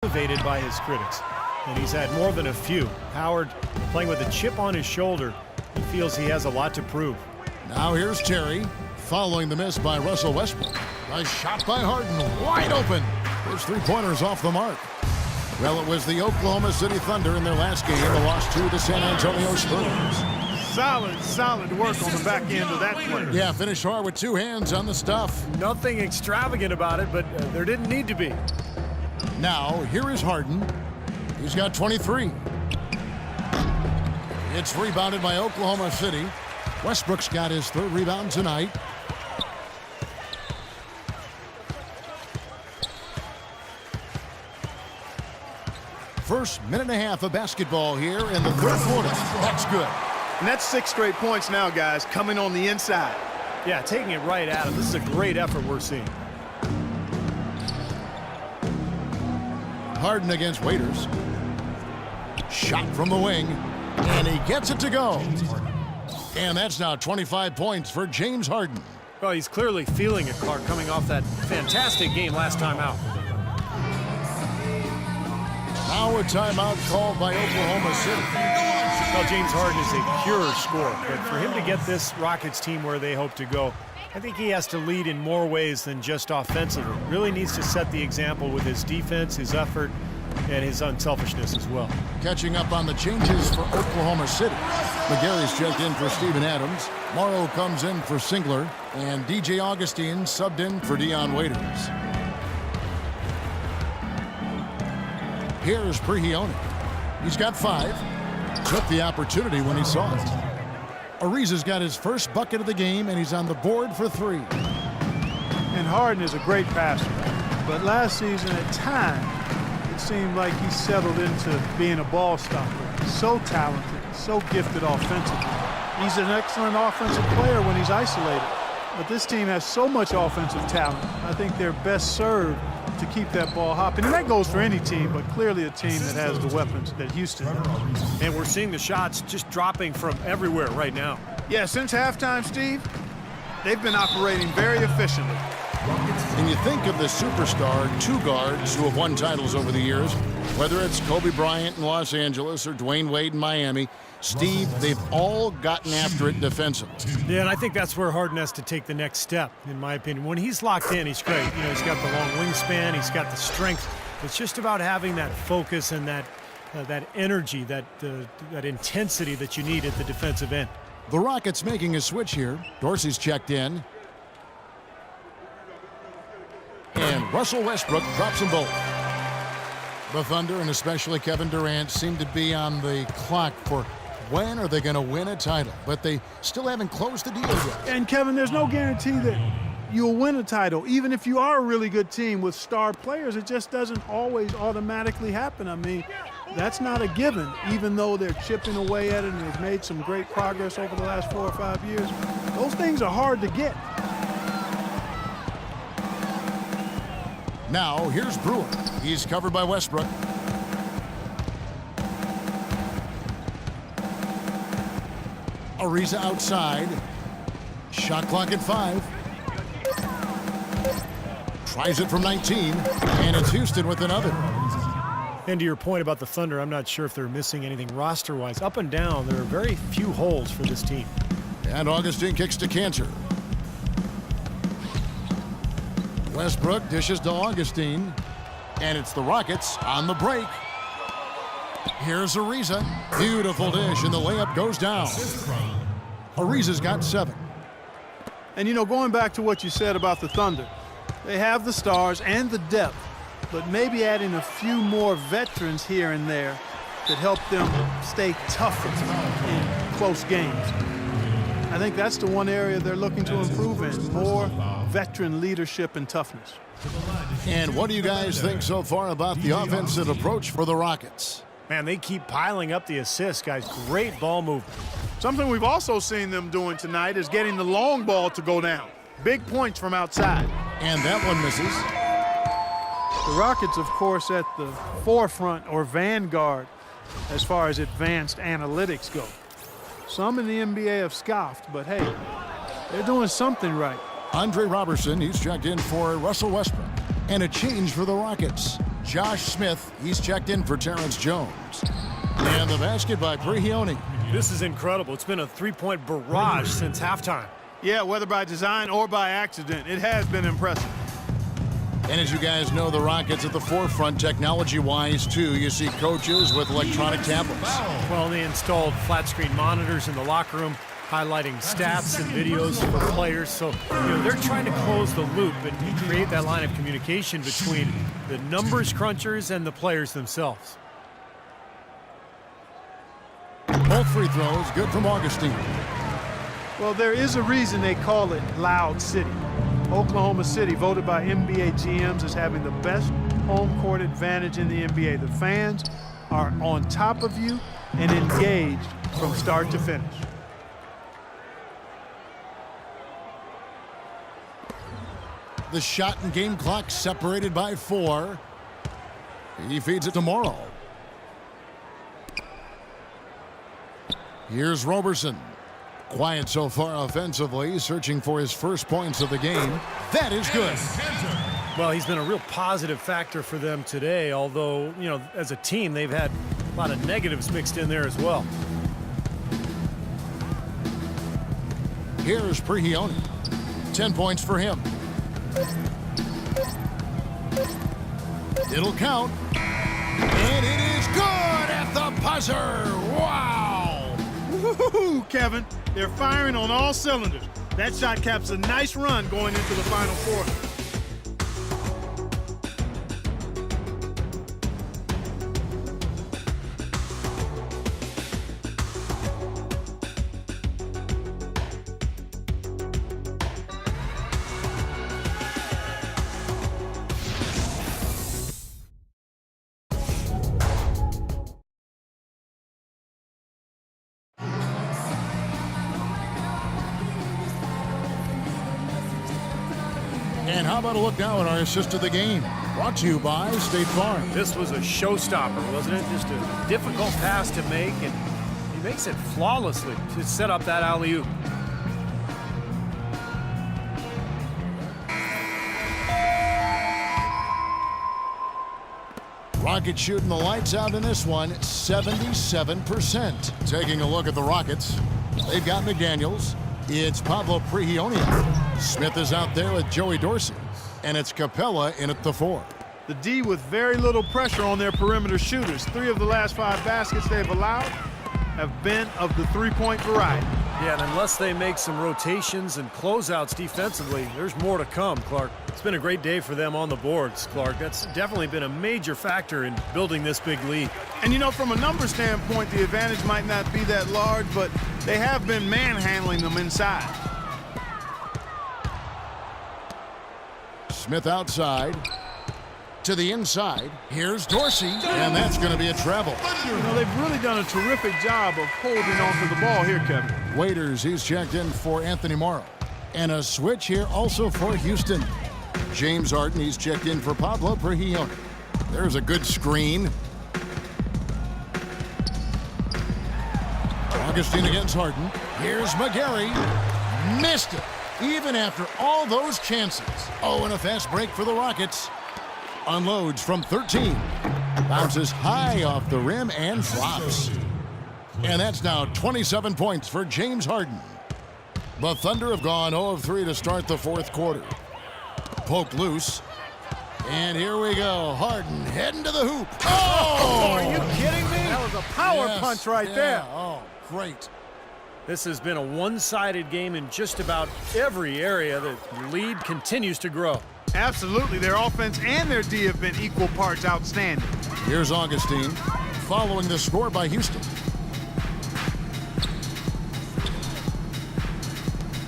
elevated by his critics, and he's had more than a few. Howard playing with a chip on his shoulder. He feels he has a lot to prove. Now here's Terry, following the miss by Russell Westbrook. A shot by Harden, wide open. His three-pointers off the mark. Well, it was the Oklahoma City Thunder in their last game that lost to the San Antonio Spurs. Solid work on the back end of that play. Yeah, finished hard with two hands on the stuff. Nothing extravagant about it, but there didn't need to be. Now, here is Harden. He's got 23. It's rebounded by Oklahoma City. Westbrook's got his third rebound tonight. First minute and a half of basketball here in the third quarter. That's good. And that's 6 straight points now, guys, coming on the inside. Yeah, taking it right at him. This is a great effort we're seeing. Harden against Waiters. Shot from the wing, and he gets it to go. And that's now 25 points for James Harden. Well, he's clearly feeling it, Clark, coming off that fantastic game last time out. Now a timeout called by Oklahoma City. Well, James Harden is a pure scorer, but for him to get this Rockets team where they hope to go, I think he has to lead in more ways than just offensively. Really needs to set the example with his defense, his effort, and his unselfishness as well. Catching up on the changes for Oklahoma City. McGarry's checked in for Steven Adams. Morrow comes in for Singler, and DJ Augustine subbed in for Dion Waiters. Here's Prigioni. He's got 5. Took the opportunity when he saw it. Ariza's got his first bucket of the game, and he's on the board for 3. And Harden is a great passer. But last season, at times, it seemed like he settled into being a ball stopper. So talented, so gifted offensively. He's an excellent offensive player when he's isolated. But this team has so much offensive talent. I think they're best served to keep that ball hopping. And that goes for any team, but clearly a team that has the weapons that Houston does. And we're seeing the shots just dropping from everywhere right now. Yeah, since halftime, Steve, they've been operating very efficiently. And you think of the superstar 2 guards who have won titles over the years, whether it's Kobe Bryant in Los Angeles or Dwayne Wade in Miami, Steve, they've all gotten after it defensively. Yeah, and I think that's where Harden has to take the next step, in my opinion. When he's locked in, he's great. You know, he's got the long wingspan, he's got the strength. It's just about having that focus and that energy, that intensity that you need at the defensive end. The Rockets making a switch here. Dorsey's checked in. And Russell Westbrook drops them both. The Thunder, and especially Kevin Durant, seem to be on the clock for when are they going to win a title. But they still haven't closed the deal yet. And, Kevin, there's no guarantee that you'll win a title. Even if you are a really good team with star players, it just doesn't always automatically happen. I mean, that's not a given, even though they're chipping away at it and they've made some great progress over the last 4 or 5 years. Those things are hard to get. Now, here's Brewer. He's covered by Westbrook. Ariza outside. Shot clock at 5. Tries it from 19, and it's Houston with another. And to your point about the Thunder, I'm not sure if they're missing anything roster-wise. Up and down, there are very few holes for this team. And Augustine kicks to Cantor. Westbrook dishes to Augustine, and it's the Rockets on the break. Here's Ariza. Beautiful dish, and the layup goes down. Ariza's got 7. And, you know, going back to what you said about the Thunder, they have the stars and the depth, but maybe adding a few more veterans here and there could help them stay tougher in close games. I think that's the one area they're looking to improve in, more veteran leadership and toughness. And what do you guys think so far about the offensive approach for the Rockets? Man, they keep piling up the assists, guys. Great ball movement. Something we've also seen them doing tonight is getting the long ball to go down. Big points from outside. And that one misses. The Rockets, of course, at the forefront or vanguard as far as advanced analytics go. Some in the NBA have scoffed, but hey, they're doing something right. Andre Robertson, he's checked in for Russell Westbrook. And a change for the Rockets. Josh Smith, he's checked in for Terrence Jones. And the basket by Prigioni. This is incredible. It's been a three-point barrage since halftime. Yeah, whether by design or by accident, it has been impressive. And as you guys know, the Rockets at the forefront technology-wise, too. You see coaches with electronic tablets. Well, they installed flat-screen monitors in the locker room, highlighting stats and videos for players. So, they're trying to close the loop and create that line of communication between the numbers crunchers and the players themselves. Both free throws, good from Augustine. Well, there is a reason they call it Loud City. Oklahoma City, voted by NBA GMs as having the best home court advantage in the NBA. The fans are on top of you and engaged from start to finish. The shot and game clock separated by 4. He feeds it to Morrow. Here's Roberson. Quiet so far offensively, searching for his first points of the game. That is good. Well, he's been a real positive factor for them today, although, as a team, they've had a lot of negatives mixed in there as well. Here's Prigioni. 10 points for him. It'll count. And it is good at the buzzer. Wow! Woo-hoo-hoo, Kevin. They're firing on all cylinders. That shot caps a nice run going into the final quarter. And how about a look now at our assist of the game? Brought to you by State Farm. This was a showstopper, wasn't it? Just a difficult pass to make, and he makes it flawlessly to set up that alley-oop. Rockets shooting the lights out in this one, 77%. Taking a look at the Rockets, they've got McDaniels. It's Pablo Prigioni. Smith is out there with Joey Dorsey. And it's Capella in at the 4. The D with very little pressure on their perimeter shooters. 3 of the last 5 baskets they've allowed have been of the three-point variety. Yeah, and unless they make some rotations and closeouts defensively, there's more to come, Clark. It's been a great day for them on the boards, Clark. That's definitely been a major factor in building this big lead. And from a number standpoint, the advantage might not be that large, but they have been manhandling them inside. Smith outside. To the inside. Here's Dorsey. And that's going to be a travel. They've really done a terrific job of holding onto the ball here, Kevin. Waiters, he's checked in for Anthony Morrow. And a switch here also for Houston. James Harden, he's checked in for Pablo Prigioni. There's a good screen. Augustine against Harden. Here's McGarry. Missed it, even after all those chances. Oh, and a fast break for the Rockets. Unloads from 13. Bounces high off the rim and flops. And that's now 27 points for James Harden. The Thunder have gone 0 of 3 to start the fourth quarter. Poked loose. And here we go. Harden heading to the hoop. Oh! Are you kidding me? That was a power punch right there. Oh, great. This has been a one-sided game in just about every area. The lead continues to grow. Absolutely. Their offense and their D have been equal parts outstanding. Here's Augustine following the score by Houston.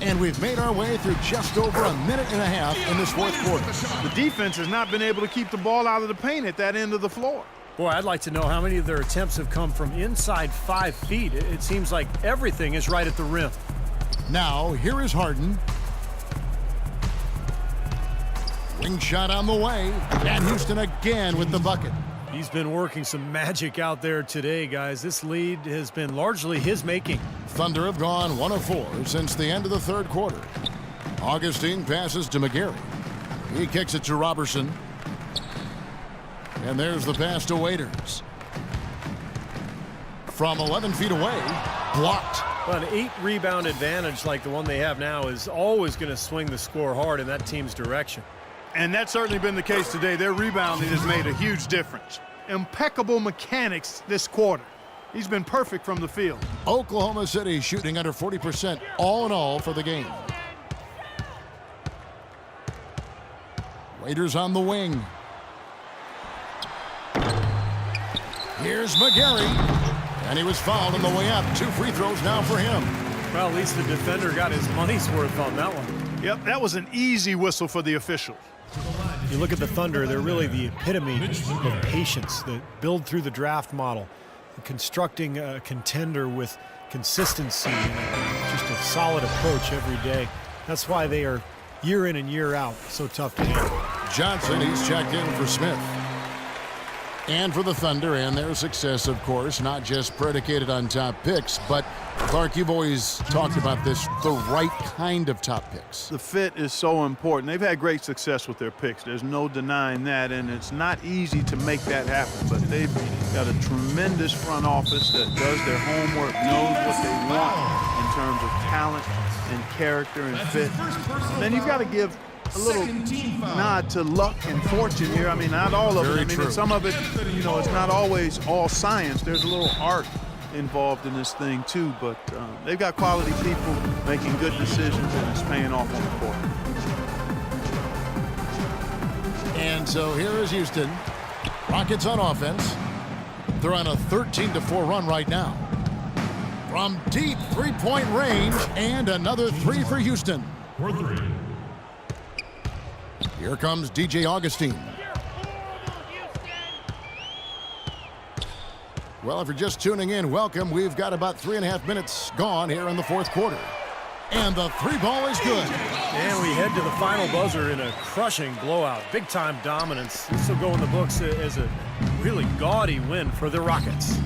And we've made our way through just over a minute and a half in this fourth quarter. The defense has not been able to keep the ball out of the paint at that end of the floor. Boy, I'd like to know how many of their attempts have come from inside 5 feet. It seems like everything is right at the rim. Now, here is Harden. Wing shot on the way. And Houston again with the bucket. He's been working some magic out there today, guys. This lead has been largely his making. Thunder have gone 1 of 4 since the end of the third quarter. Augustine passes to McGarry. He kicks it to Robertson. And there's the pass to Waiters. From 11 feet away, blocked. Well, an 8-rebound advantage like the one they have now is always going to swing the score hard in that team's direction. And that's certainly been the case today. Their rebounding has made a huge difference. Impeccable mechanics this quarter. He's been perfect from the field. Oklahoma City shooting under 40% all in all for the game. Waiters on the wing. Here's McGarry. And he was fouled on the way up. 2 free throws now for him. Well, at least the defender got his money's worth on that one. Yep, that was an easy whistle for the official. You look at the Thunder, they're really the epitome of patience. They build through the draft model, constructing a contender with consistency and just a solid approach every day. That's why they are year in and year out so tough to handle. Johnson, he's checked in for Smith. And for the Thunder and their success, of course, not just predicated on top picks, but Clark, you've always talked about this, the right kind of top picks. The fit is so important. They've had great success with their picks. There's no denying that, and it's not easy to make that happen. But they've got a tremendous front office that does their homework, knows what they want in terms of talent and character and fit. Then you've got to give a little nod to luck and fortune here. I mean, not all of it. I mean, some of it, you know, it's not always all science. There's a little art involved in this thing too, but they've got quality people making good decisions, and it's paying off on the court. And so here is Houston. Rockets on offense. They're on a 13-4 run right now. From deep three-point range, and another 3 for Houston. Here comes DJ Augustine. Well, if you're just tuning in, welcome. We've got about 3.5 minutes gone here in the fourth quarter. And the 3-ball is good. And we head to the final buzzer in a crushing blowout. Big-time dominance. This will go in the books as a really gaudy win for the Rockets.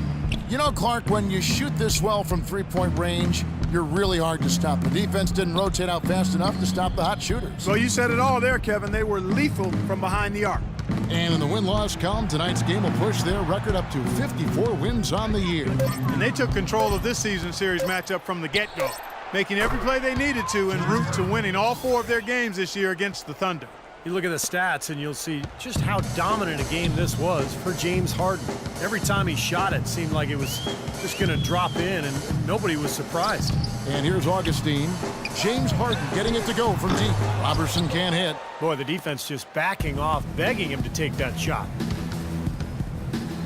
You know, Clark, when you shoot this well from three-point range, you're really hard to stop. The defense didn't rotate out fast enough to stop the hot shooters. Well, you said it all there, Kevin. They were lethal from behind the arc. And in the win-loss column, tonight's game will push their record up to 54 wins on the year. And they took control of this season series matchup from the get-go, making every play they needed to en route to winning all 4 of their games this year against the Thunder. You look at the stats and you'll see just how dominant a game this was for James Harden. Every time he shot it seemed like it was just going to drop in, and nobody was surprised. And here's Augustine. James Harden getting it to go from deep. Robertson can't hit. Boy, the defense just backing off, begging him to take that shot.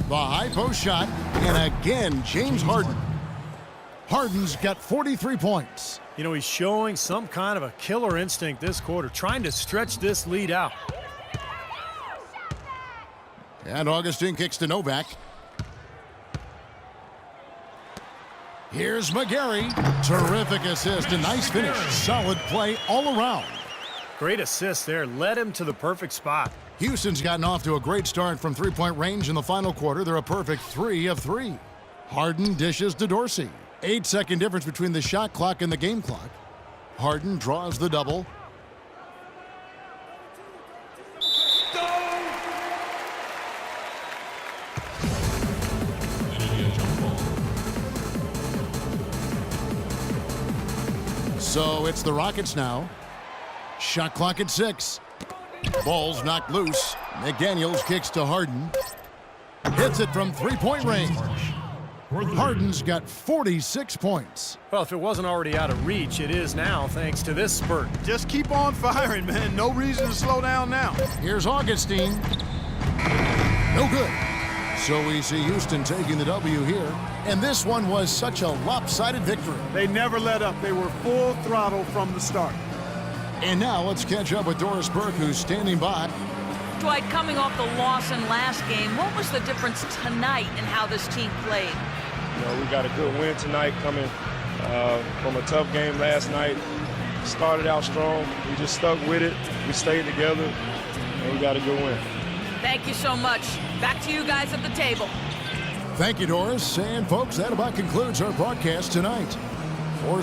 The high post shot, and again, James Harden. Harden's got 43 points. You know, he's showing some kind of a killer instinct this quarter, trying to stretch this lead out. And Augustine kicks to Novak. Here's McGarry. Terrific assist, a nice finish. Solid play all around. Great assist there, led him to the perfect spot. Houston's gotten off to a great start from three-point range in the final quarter. They're a perfect 3 of 3. Harden dishes to Dorsey. 8-second difference between the shot clock and the game clock. Harden draws the double. So it's the Rockets now. Shot clock at 6. Ball's knocked loose. McDaniels kicks to Harden. Hits it from three-point range. Harden's got 46 points. Well, if it wasn't already out of reach, it is now thanks to this spurt. Just keep on firing, man. No reason to slow down now. Here's Augustine. No good. So we see Houston taking the W here. And this one was such a lopsided victory. They never let up. They were full throttle from the start. And now let's catch up with Doris Burke, who's standing by. Dwight, coming off the loss in last game, what was the difference tonight in how this team played? You know, we got a good win tonight coming from a tough game last night. Started out strong. We just stuck with it. We stayed together, and we got a good win. Thank you so much. Back to you guys at the table. Thank you, Doris. And, folks, that about concludes our broadcast tonight. For